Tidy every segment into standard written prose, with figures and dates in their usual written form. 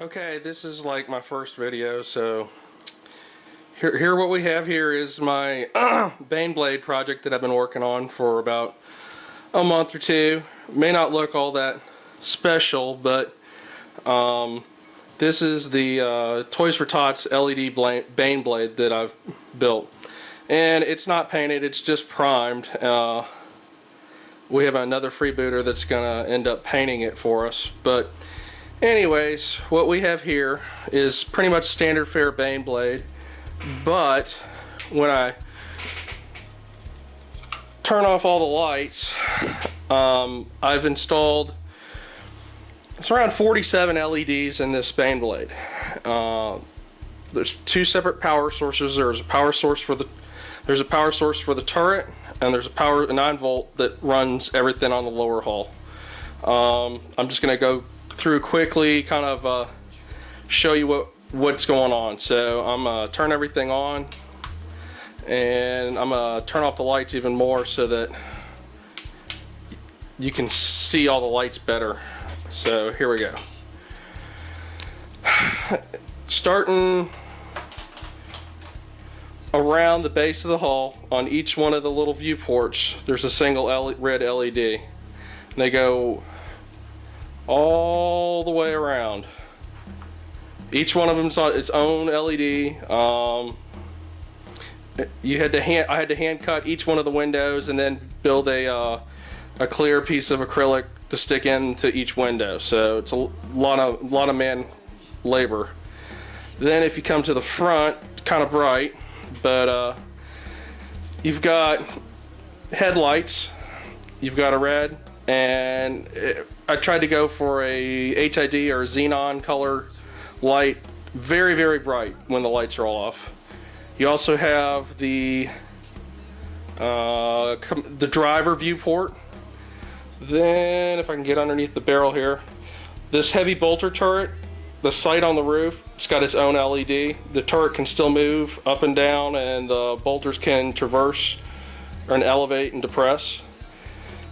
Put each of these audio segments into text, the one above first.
Okay, this is like my first video, so here what we have here is my Baneblade project that I've been working on for about a month or two. May not look all that special, but this is the Toys for Tots LED Baneblade that I've built. And it's not painted, it's just primed. We have another freebooter that's going to end up painting it for us. But anyways, what we have here is pretty much standard fare Baneblade, but when I turn off all the lights, I've installed, it's around 47 LEDs in this Baneblade. There's two separate power sources. There's a power source for the turret, and there's a 9-volt that runs everything on the lower hull. I'm just going to go through quickly, kind of show you what's going on. So I'm gonna turn everything on, and I'm gonna turn off the lights even more so that you can see all the lights better. So here we go. Starting around the base of the hull, on each one of the little viewports, there's a single red LED. And they go all the way around. Each one of them's on its own LED. I had to hand cut each one of the windows and then build a clear piece of acrylic to stick into each window. So it's a lot of man labor. Then if you come to the front, it's kind of bright, but you've got headlights. You've got a red, and I tried to go for a HID or a xenon color light, very, very bright when the lights are all off. You also have the driver viewport. Then, if I can get underneath the barrel here, this heavy bolter turret, the sight on the roof, it's got its own LED. The turret can still move up and down, and the bolters can traverse and elevate and depress.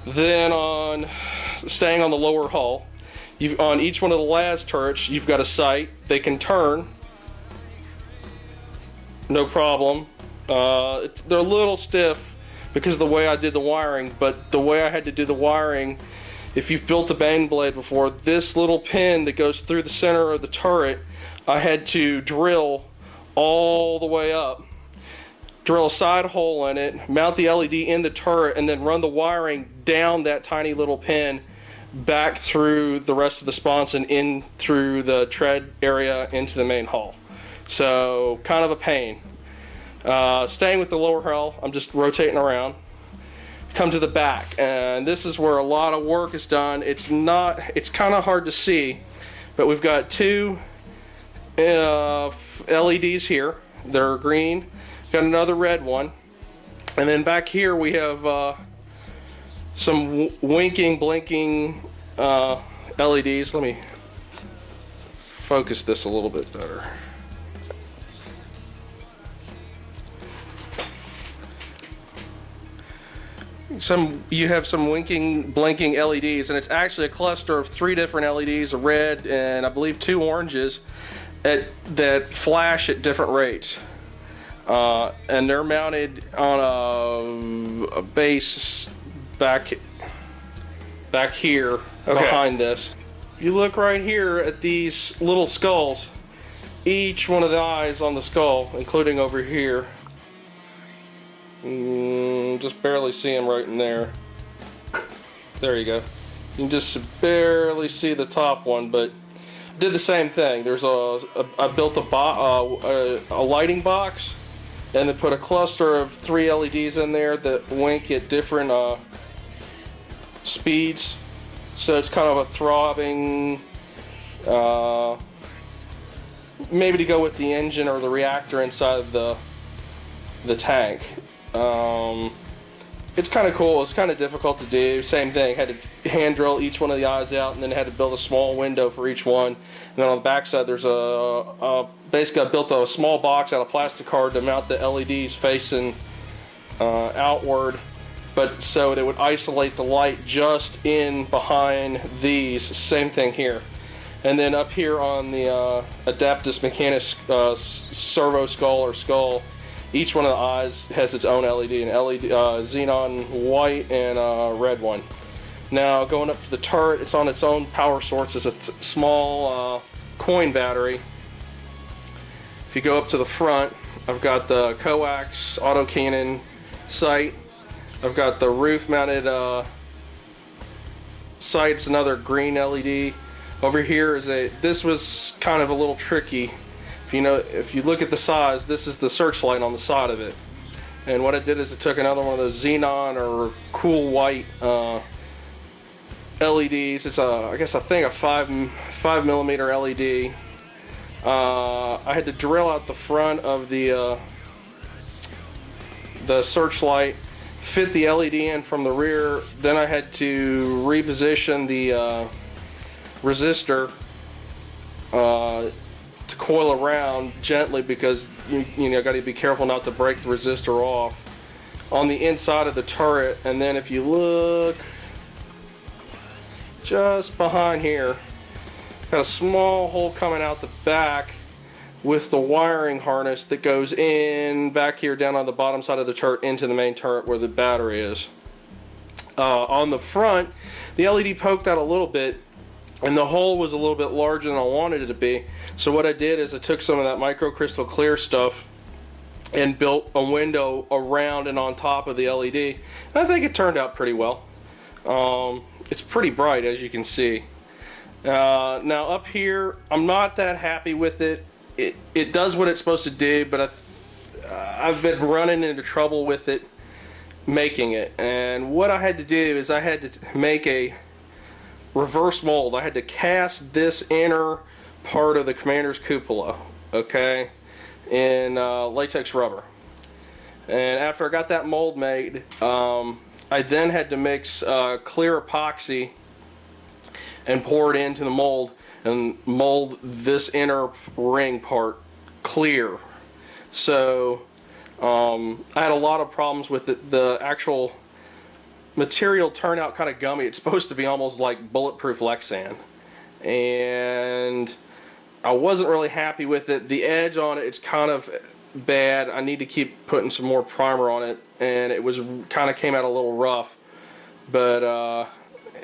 Then staying on the lower hull, on each one of the LAS turrets, you've got a sight. They can turn, no problem. They're a little stiff because of the way I did the wiring, but the way I had to do the wiring, if you've built a Baneblade before, this little pin that goes through the center of the turret, I had to drill all the way up. Drill a side hole in it, mount the LED in the turret, and then run the wiring down that tiny little pin back through the rest of the sponson in through the tread area into the main hull. So kind of a pain. Staying with the lower hull, I'm just rotating around. Come to the back, and this is where a lot of work is done. It's kind of hard to see, but we've got two LEDs here. They're green. Got another red one, and then back here we have some winking, blinking LEDs. Let me focus this a little bit better. You have some winking, blinking LEDs, and it's actually a cluster of 3 different LEDs, a red and I believe 2 oranges, that flash at different rates. And they're mounted on a base back here, okay, behind this. If you look right here at these little skulls, each one of the eyes on the skull, including over here, just barely see them right in there. There you go. You can just barely see the top one, but I did the same thing. I built a lighting box, and then put a cluster of 3 LEDs in there that wink at different speeds. So it's kind of a throbbing, maybe to go with the engine or the reactor inside the tank. It's kind of cool. It's kind of difficult to do. Same thing. Had to hand drill each one of the eyes out, and then had to build a small window for each one. And then on the back side, there's basically I built a small box out of plastic card to mount the LEDs facing outward, but so it would isolate the light just in behind these. Same thing here. And then up here on the Adaptus Mechanis servo skull or skull, each one of the eyes has its own LED, an LED xenon white and red one. Now going up to the turret, it's on its own power source. It's a small coin battery. If you go up to the front, I've got the coax autocannon sight. I've got the roof mounted sight. It's another green LED. Over here is this was kind of a little tricky. If you look at the size, this is the searchlight on the side of it. And what it did is it took another one of those xenon or cool white LEDs. It's I think a 5mm LED. I had to drill out the front of the searchlight, fit the LED in from the rear. Then I had to reposition the resistor to coil around gently, because you got to be careful not to break the resistor off on the inside of the turret. And then if you look just behind here, got a small hole coming out the back with the wiring harness that goes in back here down on the bottom side of the turret into the main turret where the battery is. On the front, the LED poked out a little bit, and the hole was a little bit larger than I wanted it to be. So what I did is I took some of that microcrystal clear stuff and built a window around and on top of the LED. And I think it turned out pretty well. It's pretty bright, as you can see. Now up here, I'm not that happy with it. It does what it's supposed to do, but I've been running into trouble with it making it. And what I had to do is I had to make a reverse mold. I had to cast this inner part of the commander's cupola, okay, in latex rubber. And after I got that mold made, I then had to mix clear epoxy and pour it into the mold and mold this inner ring part clear. So I had a lot of problems with it. The actual material turned out kind of gummy. It's supposed to be almost like bulletproof Lexan, and I wasn't really happy with it. The edge on it's kind of bad. I need to keep putting some more primer on it, and it was kind of came out a little rough, but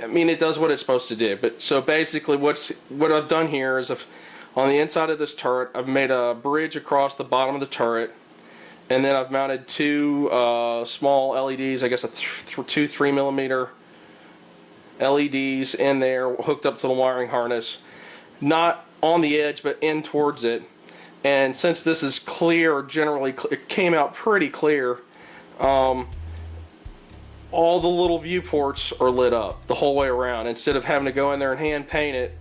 I mean, it does what it's supposed to do. But so basically what I've done here is on the inside of this turret, I've made a bridge across the bottom of the turret, and then I've mounted two small LEDs, I guess two 3mm LEDs in there, hooked up to the wiring harness, not on the edge but in towards it. And since this is clear, generally it came out pretty clear, all the little viewports are lit up the whole way around. Instead of having to go in there and hand paint it,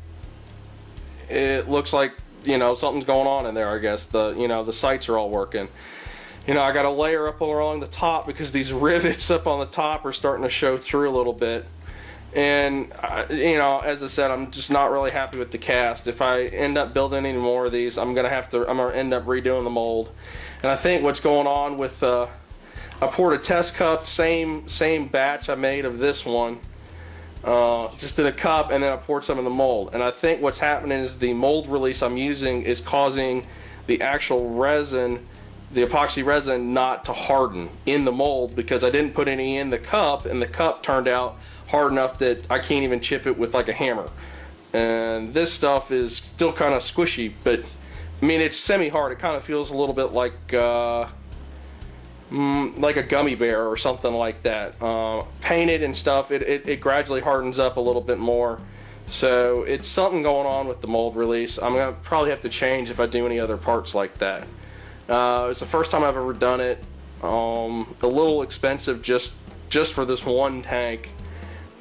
it looks like, something's going on in there. I guess the sights are all working. I got a layer up along the top because these rivets up on the top are starting to show through a little bit. And as I said, I'm just not really happy with the cast. If I end up building any more of these, I'm gonna end up redoing the mold. And I think what's going on with I poured a test cup, same batch I made of this one, just in a cup, and then I poured some in the mold. And I think what's happening is the mold release I'm using is causing the actual resin, the epoxy resin, not to harden in the mold, because I didn't put any in the cup, and the cup turned out hard enough that I can't even chip it with like a hammer. And this stuff is still kind of squishy, but I mean, it's semi-hard. It kind of feels a little bit like a gummy bear or something like that. Painted and stuff, it gradually hardens up a little bit more. So it's something going on with the mold release. I'm gonna probably have to change if I do any other parts like that. It's the first time I've ever done it. A little expensive just for this one tank.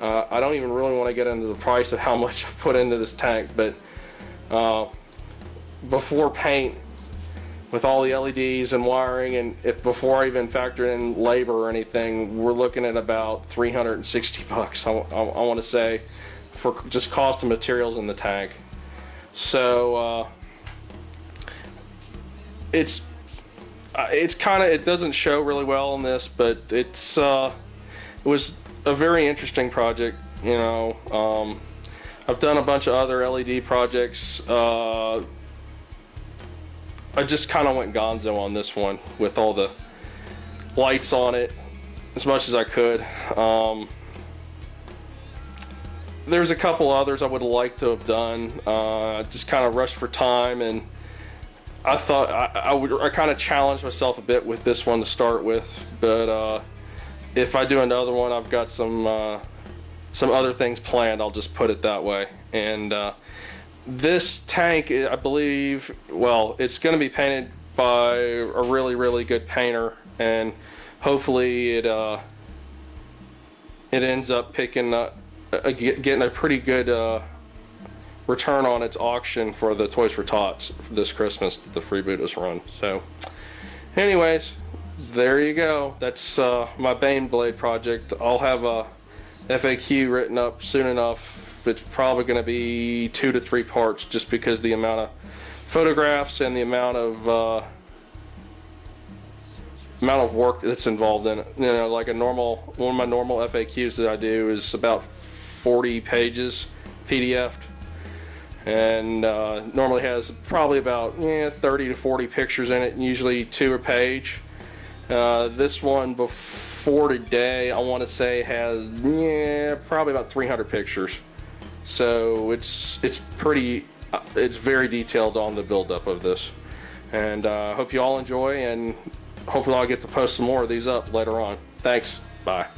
I don't even really want to get into the price of how much I put into this tank, but before paint, with all the LEDs and wiring, and before I even factor in labor or anything, we're looking at about $360. I want to say, for just cost of materials in the tank. So it doesn't show really well in this, but it was a very interesting project. I've done a bunch of other LED projects. I just kind of went gonzo on this one with all the lights on it as much as I could. There's a couple others I would have liked to have done. Just kind of rushed for time, and I thought I kind of challenged myself a bit with this one to start with. But if I do another one, I've got some other things planned. I'll just put it that way. And this tank, I believe, well, it's going to be painted by a really good painter, and hopefully it ends up picking up. Getting a pretty good return on its auction for the Toys for Tots this Christmas that the Freebooters run. So anyways, there you go. That's my Baneblade project. I'll have a FAQ written up soon enough. It's probably going to be 2 to 3 parts, just because the amount of photographs and the amount of work that's involved in it. You know, like one of my normal FAQs that I do is about 40 pages PDF, and normally has probably about 30 to 40 pictures in it, and usually 2 a page. This one before today, I want to say, has probably about 300 pictures. So it's very detailed on the buildup of this, and hope you all enjoy, and hopefully I'll get to post some more of these up later on. Thanks. Bye.